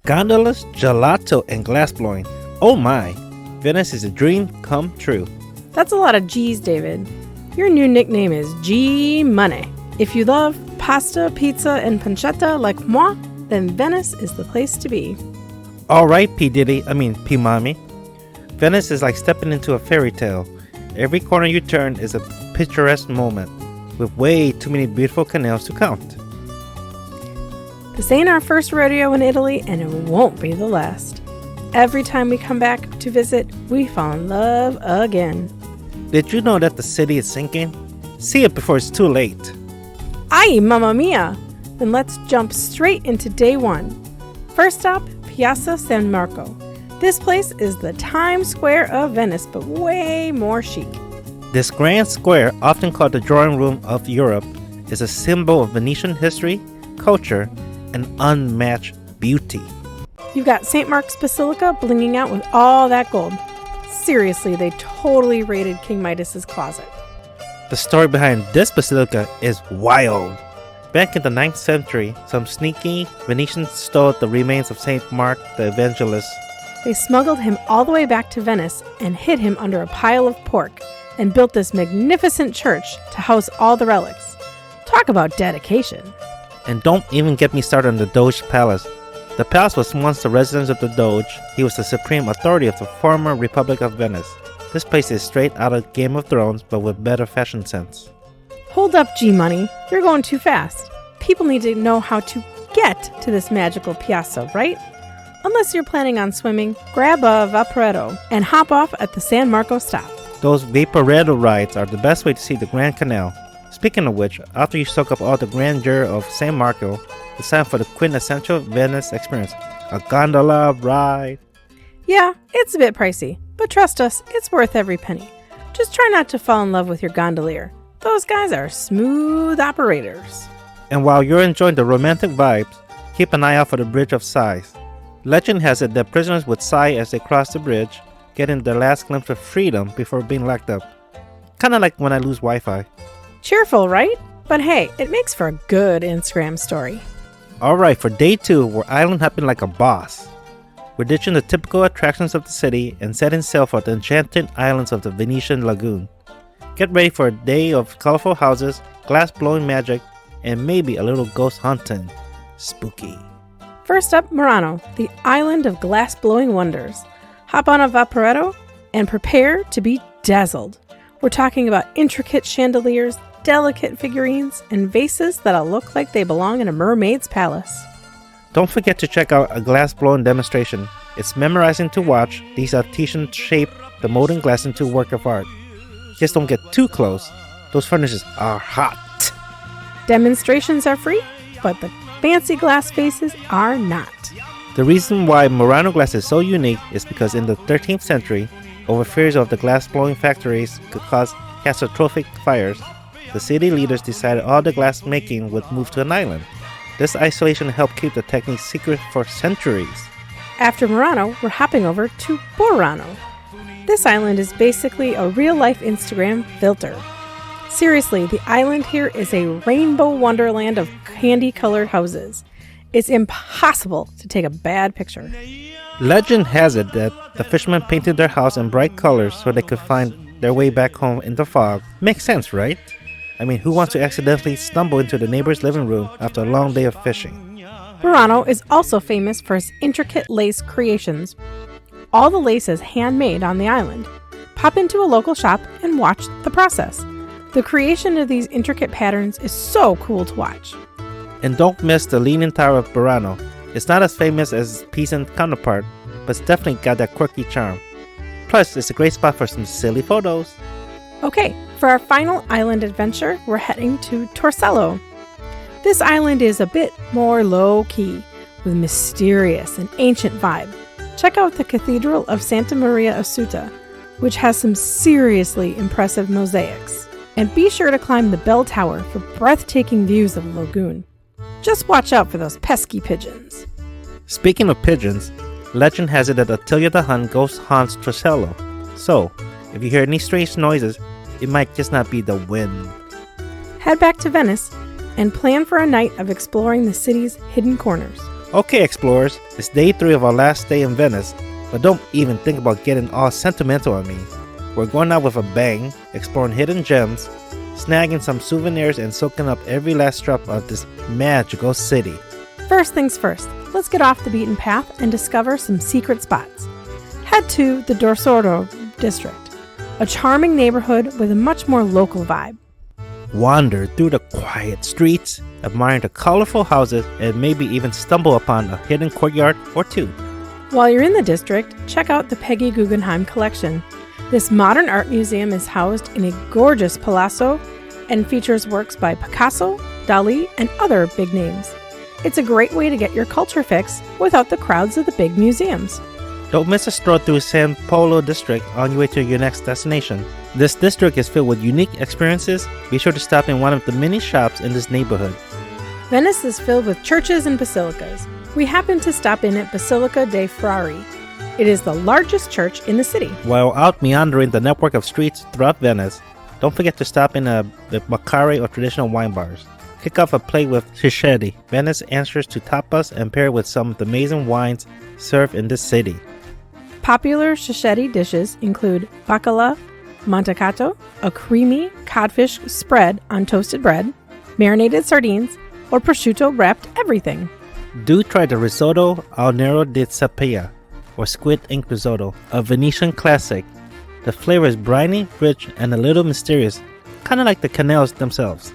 Gondolas, gelato, and glassblowing. Oh my! Venice is a dream come true. That's a lot of G's, David. Your new nickname is G Money. If you love pasta, pizza, and pancetta like moi, then Venice is the place to be. Alright, P. Mommy. Venice is like stepping into a fairy tale. Every corner you turn is a picturesque moment, with way too many beautiful canals to count. This ain't our first rodeo in Italy, and it won't be the last. Every time we come back to visit, we fall in love again. Did you know that the city is sinking? See it before it's too late. Ay, mamma mia! Then let's jump straight into day one. First stop, Piazza San Marco. This place is the Times Square of Venice, but way more chic. This grand square, often called the drawing room of Europe, is a symbol of Venetian history, culture, and unmatched beauty. You've got St. Mark's Basilica blinging out with all that gold. Seriously, they totally raided King Midas's closet. The story behind this basilica is wild. Back in the 9th century, some sneaky Venetians stole the remains of St. Mark the Evangelist. They smuggled him all the way back to Venice and hid him under a pile of pork and built this magnificent church to house all the relics. Talk about dedication. And don't even get me started on the Doge Palace. The palace was once the residence of the Doge. He was the supreme authority of the former Republic of Venice. This place is straight out of Game of Thrones, but with better fashion sense. Hold up, G-Money. You're going too fast. People need to know how to get to this magical piazza, right? Unless you're planning on swimming, grab a Vaporetto and hop off at the San Marco stop. Those Vaporetto rides are the best way to see the Grand Canal. Speaking of which, after you soak up all the grandeur of San Marco, it's time for the quintessential Venice experience, a gondola ride. Yeah, it's a bit pricey, but trust us, it's worth every penny. Just try not to fall in love with your gondolier. Those guys are smooth operators. And while you're enjoying the romantic vibes, keep an eye out for the Bridge of Sighs. Legend has it that prisoners would sigh as they cross the bridge, getting their last glimpse of freedom before being locked up. Kinda like when I lose Wi-Fi. Cheerful, right? But hey, it makes for a good Instagram story. Alright, for day 2, we're island hopping like a boss. We're ditching the typical attractions of the city and setting sail for the enchanted islands of the Venetian lagoon. Get ready for a day of colorful houses, glass-blowing magic, and maybe a little ghost hunting. Spooky. First up, Murano, the island of glass-blowing wonders. Hop on a Vaporetto and prepare to be dazzled. We're talking about intricate chandeliers, delicate figurines, and vases that'll look like they belong in a mermaid's palace. Don't forget to check out a glass-blowing demonstration. It's memorizing to watch. These artisans shape the molten glass into a work of art. Just don't get too close. Those furnaces are hot. Demonstrations are free, but the fancy glass faces are not. The reason why Murano glass is so unique is because in the 13th century, over fears of the glass-blowing factories could cause catastrophic fires, the city leaders decided all the glass making would move to an island. This isolation helped keep the technique secret for centuries. After Murano, we're hopping over to Burano. This island is basically a real-life Instagram filter. Seriously, the island here is a rainbow wonderland of candy-colored houses. It's impossible to take a bad picture. Legend has it that the fishermen painted their house in bright colors so they could find their way back home in the fog. Makes sense, right? I mean, who wants to accidentally stumble into the neighbor's living room after a long day of fishing? Burano is also famous for its intricate lace creations. All the lace is handmade on the island. Pop into a local shop and watch the process. The creation of these intricate patterns is so cool to watch. And don't miss the Leaning Tower of Burano. It's not as famous as its Pisan counterpart, but it's definitely got that quirky charm. Plus, it's a great spot for some silly photos. Okay, for our final island adventure, we're heading to Torcello. This island is a bit more low-key, with mysterious and ancient vibe. Check out the Cathedral of Santa Maria Assuta, which has some seriously impressive mosaics. And be sure to climb the bell tower for breathtaking views of the lagoon. Just watch out for those pesky pigeons. Speaking of pigeons, legend has it that Attila the Hun ghost haunts Torcello. So, if you hear any strange noises, it might just not be the wind. Head back to Venice and plan for a night of exploring the city's hidden corners. Okay, explorers, it's day 3 of our last stay in Venice, but don't even think about getting all sentimental on me. We're going out with a bang, exploring hidden gems, snagging some souvenirs, and soaking up every last drop of this magical city. First things first, let's get off the beaten path and discover some secret spots. Head to the Dorsoro district, a charming neighborhood with a much more local vibe. Wander through the quiet streets, admire the colorful houses, and maybe even stumble upon a hidden courtyard or two. While you're in the district, check out the Peggy Guggenheim collection. This modern art museum is housed in a gorgeous palazzo and features works by Picasso, Dali, and other big names. It's a great way to get your culture fix without the crowds of the big museums. Don't miss a stroll through San Polo district on your way to your next destination. This district is filled with unique experiences. Be sure to stop in one of the many shops in this neighborhood. Venice is filled with churches and basilicas. We happened to stop in at Basilica dei Frari. It is the largest church in the city. While out meandering the network of streets throughout Venice, don't forget to stop in the Macari or traditional wine bars. Kick off a plate with Chichetti. Venice answers to tapas and pair it with some of the amazing wines served in this city. Popular Chichetti dishes include bacala, mantecato, a creamy codfish spread on toasted bread, marinated sardines, or prosciutto wrapped everything. Do try the risotto al nero di Sapia, or squid ink risotto, a Venetian classic. The flavor is briny, rich, and a little mysterious, kind of like the canals themselves.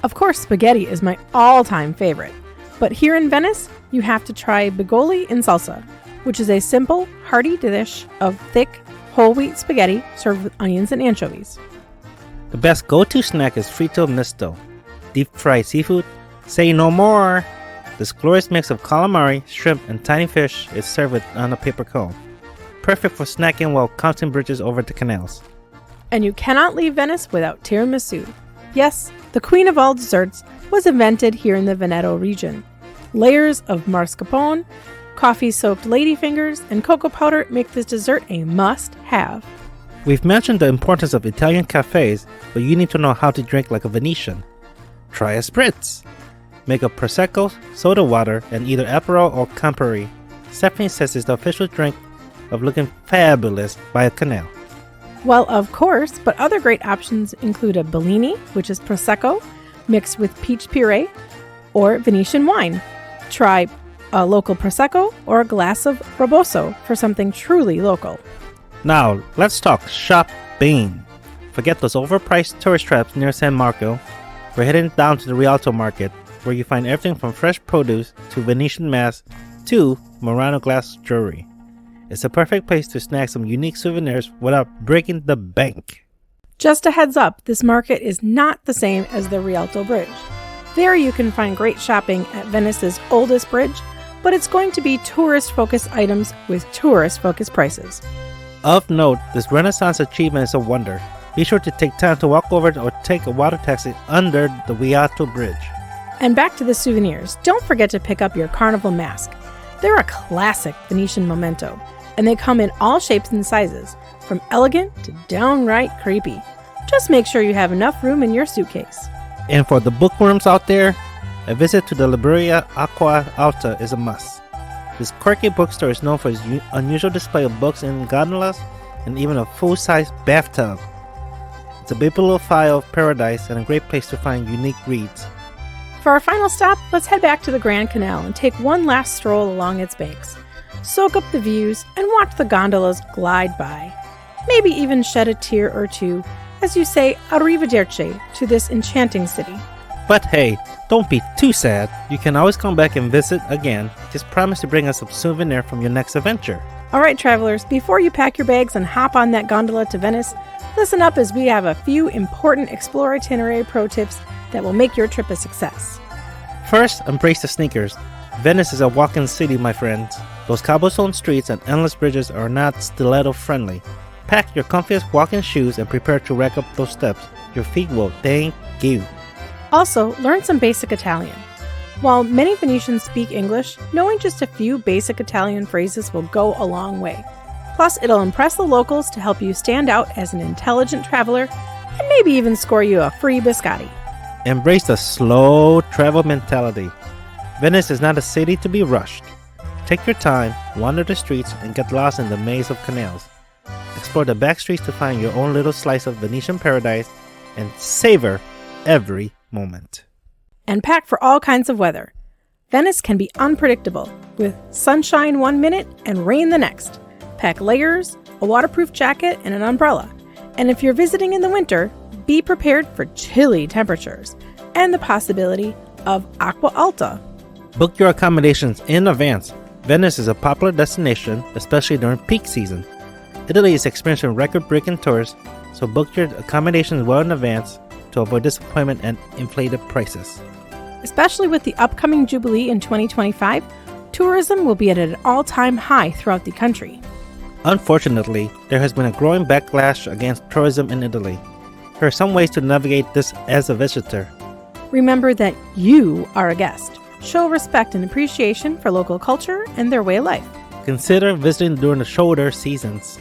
Of course, spaghetti is my all-time favorite, but here in Venice, you have to try bigoli in salsa, which is a simple, hearty dish of thick, whole wheat spaghetti served with onions and anchovies. The best go-to snack is frito misto, deep-fried seafood. Say no more! This glorious mix of calamari, shrimp, and tiny fish is served on a paper cone. Perfect for snacking while counting bridges over the canals. And you cannot leave Venice without tiramisu. Yes, the queen of all desserts was invented here in the Veneto region. Layers of mascarpone, coffee-soaked ladyfingers, and cocoa powder make this dessert a must-have. We've mentioned the importance of Italian cafes, but you need to know how to drink like a Venetian. Try a spritz. Make a Prosecco, soda water, and either Aperol or Campari. Stephanie says it's the official drink of looking fabulous by a canal. Well, of course, but other great options include a Bellini, which is Prosecco, mixed with peach puree, or Venetian wine. Try a local Prosecco or a glass of Robusto for something truly local. Now, let's talk shopping. Forget those overpriced tourist traps near San Marco. We're heading down to the Rialto Market, where you find everything from fresh produce to Venetian masks to Murano glass jewelry. It's a perfect place to snag some unique souvenirs without breaking the bank. Just a heads up, this market is not the same as the Rialto Bridge. There you can find great shopping at Venice's oldest bridge, but it's going to be tourist-focused items with tourist-focused prices. Of note, this Renaissance achievement is a wonder. Be sure to take time to walk over or take a water taxi under the Rialto Bridge. And back to the souvenirs, don't forget to pick up your carnival mask. They're a classic Venetian memento, and they come in all shapes and sizes, from elegant to downright creepy. Just make sure you have enough room in your suitcase. And for the bookworms out there, a visit to the Libreria Acqua Alta is a must. This quirky bookstore is known for its unusual display of books in gondolas and even a full-size bathtub. It's a bibliophile paradise and a great place to find unique reads. For our final stop, let's head back to the Grand Canal and take one last stroll along its banks. Soak up the views and watch the gondolas glide by. Maybe even shed a tear or two as you say arrivederci to this enchanting city. But hey, don't be too sad. You can always come back and visit again. Just promise to bring us a souvenir from your next adventure. All right, travelers, before you pack your bags and hop on that gondola to Venice, listen up as we have a few important Explore Itinerary pro tips that will make your trip a success. First, embrace the sneakers. Venice is a walking city, my friends. Those cobblestone streets and endless bridges are not stiletto friendly. Pack your comfiest walking shoes and prepare to rack up those steps. Your feet will thank you. Also, learn some basic Italian. While many Venetians speak English, knowing just a few basic Italian phrases will go a long way. Plus, it'll impress the locals to help you stand out as an intelligent traveler and maybe even score you a free biscotti. Embrace the slow travel mentality. Venice is not a city to be rushed. Take your time, wander the streets, and get lost in the maze of canals. Explore the back streets to find your own little slice of Venetian paradise and savor every moment. And pack for all kinds of weather. Venice can be unpredictable, with sunshine one minute and rain the next. Pack layers, a waterproof jacket, and an umbrella. And if you're visiting in the winter, be prepared for chilly temperatures and the possibility of acqua alta. Book your accommodations in advance. Venice is a popular destination, especially during peak season. Italy is experiencing record-breaking tours, so book your accommodations well in advance to avoid disappointment and inflated prices. Especially with the upcoming Jubilee in 2025, tourism will be at an all-time high throughout the country. Unfortunately, there has been a growing backlash against tourism in Italy. There are some ways to navigate this as a visitor. Remember that you are a guest. Show respect and appreciation for local culture and their way of life. Consider visiting during the shoulder seasons.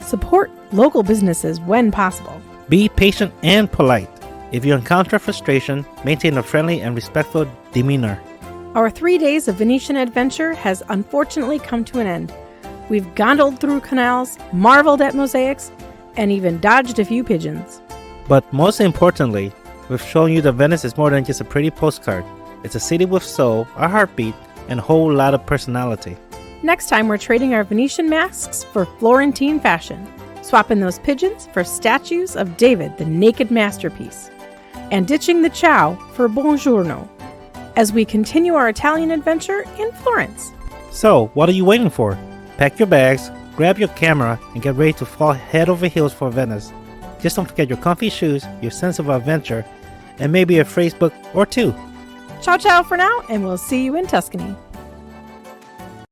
Support local businesses when possible. Be patient and polite. If you encounter frustration, maintain a friendly and respectful demeanor. Our 3 days of Venetian adventure has unfortunately come to an end. We've gondoled through canals, marveled at mosaics, and even dodged a few pigeons. But most importantly, we've shown you that Venice is more than just a pretty postcard. It's a city with soul, a heartbeat, and a whole lot of personality. Next time, we're trading our Venetian masks for Florentine fashion, swapping those pigeons for statues of David, the naked masterpiece, and ditching the ciao for buongiorno, as we continue our Italian adventure in Florence. So, what are you waiting for? Pack your bags, grab your camera, and get ready to fall head over heels for Venice. Just don't forget your comfy shoes, your sense of adventure, and maybe a phrase book or two. Ciao ciao for now, and we'll see you in Tuscany.